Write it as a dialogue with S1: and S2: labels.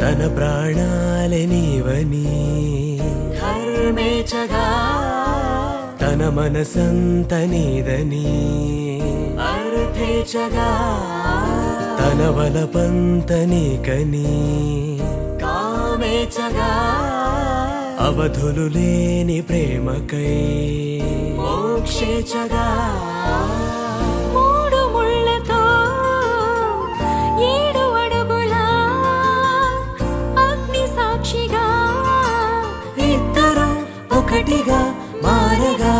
S1: తన ప్రాణాలే నీవని
S2: ధర్మేచగా
S1: తన మనసంత నీదని
S2: అర్థేచగా
S1: తన వలపంత నీకని
S2: కామేచగా
S1: అవధులు లేని ప్రేమకై
S2: మోక్షేచగా
S3: మూడు ముళ్ళతో 7 అడుగుల అగ్ని సాక్షిగా
S2: ఇద్దరు ఒకటిగా మారగా